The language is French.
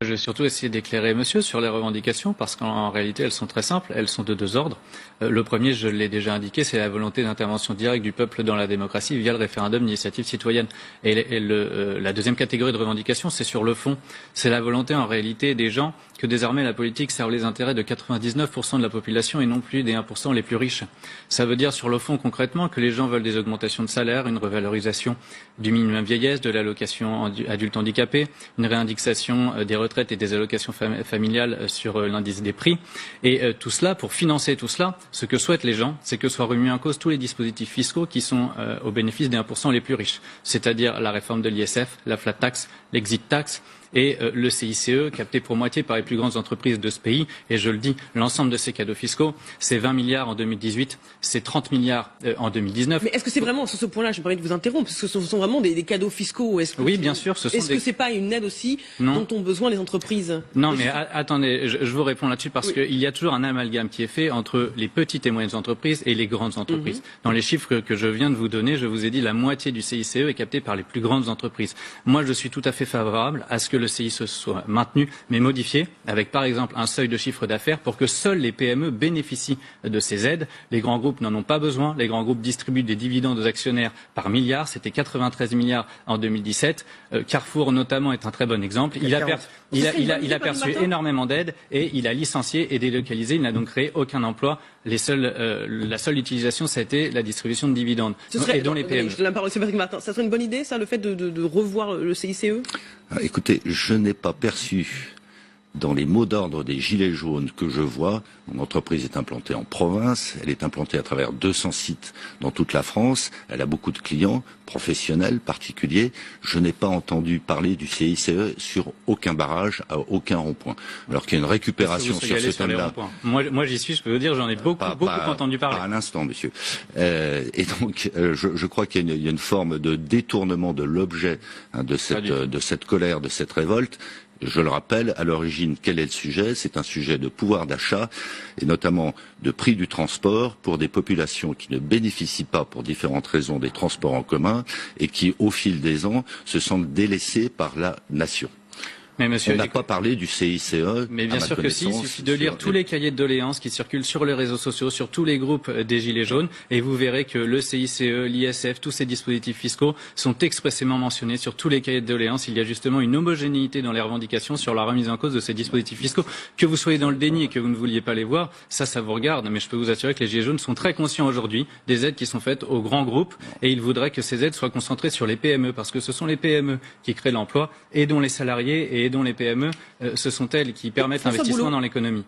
Je vais surtout essayer d'éclairer monsieur sur les revendications parce qu'en réalité elles sont très simples, elles sont de deux ordres. Le premier, je l'ai déjà indiqué, c'est la volonté d'intervention directe du peuple dans la démocratie via le référendum d'initiative citoyenne. Et la deuxième catégorie de revendications, c'est sur le fond. C'est la volonté en réalité des gens que désormais la politique serve les intérêts de 99% de la population et non plus des 1% les plus riches. Ça veut dire sur le fond concrètement que les gens veulent des augmentations de salaire, une revalorisation du minimum vieillesse, de l'allocation adulte handicapé, une réindexation des retraites et des allocations familiales sur l'indice des prix. Et tout cela, pour financer tout cela, ce que souhaitent les gens, c'est que soient remis en cause tous les dispositifs fiscaux qui sont au bénéfice des 1% les plus riches, c'est-à-dire la réforme de l'ISF, la flat tax, l'exit tax et le CICE, capté pour moitié par les plus grandes entreprises de ce pays. Et je le dis, l'ensemble de ces cadeaux fiscaux, c'est 20 milliards en 2018, c'est 30 milliards en 2019. Mais est-ce que c'est vraiment, sur ce point-là, je me permets de vous interrompre, parce que ce sont vraiment des cadeaux fiscaux? Oui, bien sûr. Est-ce que c'est pas une aide aussi dont ont besoin les entreprises? Non, mais attendez, je vous réponds là-dessus parce qu'il y a toujours un amalgame qui est fait entre les petites et moyennes entreprises et les grandes entreprises. Dans les chiffres que je viens de vous donner, je vous ai dit la moitié du CICE est capté par les plus grandes entreprises. Moi, je suis tout à fait favorable à ce que le CICE soit maintenu, mais modifié, avec par exemple un seuil de chiffre d'affaires pour que seuls les PME bénéficient de ces aides. Les grands groupes n'en ont pas besoin. Les grands groupes distribuent des dividendes aux actionnaires par milliards. C'était 93 milliards en 2017. Carrefour, notamment, est un très bon exemple. Il a perçu énormément d'aides et il a licencié et délocalisé. Il n'a donc créé aucun emploi. La seule utilisation, ça a été la distribution de dividendes, et dont les PME. La parole, c'est Patrick Martin. Ça serait une bonne idée, ça, le fait de revoir le CICE? Écoutez, je n'ai pas perçu dans les mots d'ordre des gilets jaunes que je vois, mon entreprise est implantée en province, elle est implantée à travers 200 sites dans toute la France, elle a beaucoup de clients, professionnels, particuliers. Je n'ai pas entendu parler du CICE sur aucun barrage, à aucun rond-point. Alors qu'il y a une récupération sur ce thème-là. Moi j'y suis, je peux vous dire, j'en ai beaucoup entendu parler. À l'instant, monsieur. Et donc, je crois qu'il y a une forme de détournement de l'objet de cette colère, de cette révolte. Je le rappelle, à l'origine, quel est le sujet? C'est un sujet de pouvoir d'achat et notamment de prix du transport pour des populations qui ne bénéficient pas, pour différentes raisons, des transports en commun et qui, au fil des ans, se sentent délaissés par la nation. Mais monsieur, on n'a pas parlé du CICE. Mais bien sûr que si, il suffit de lire tous les cahiers de doléances qui circulent sur les réseaux sociaux, sur tous les groupes des Gilets jaunes, et vous verrez que le CICE, l'ISF, tous ces dispositifs fiscaux sont expressément mentionnés sur tous les cahiers de doléances. Il y a justement une homogénéité dans les revendications sur la remise en cause de ces dispositifs fiscaux. Que vous soyez dans le déni et que vous ne vouliez pas les voir, ça vous regarde. Mais je peux vous assurer que les Gilets jaunes sont très conscients aujourd'hui des aides qui sont faites aux grands groupes, et ils voudraient que ces aides soient concentrées sur les PME, parce que ce sont les PME qui créent l'emploi, et dont les salariés et dont les PME, ce sont elles qui permettent l'investissement dans l'économie.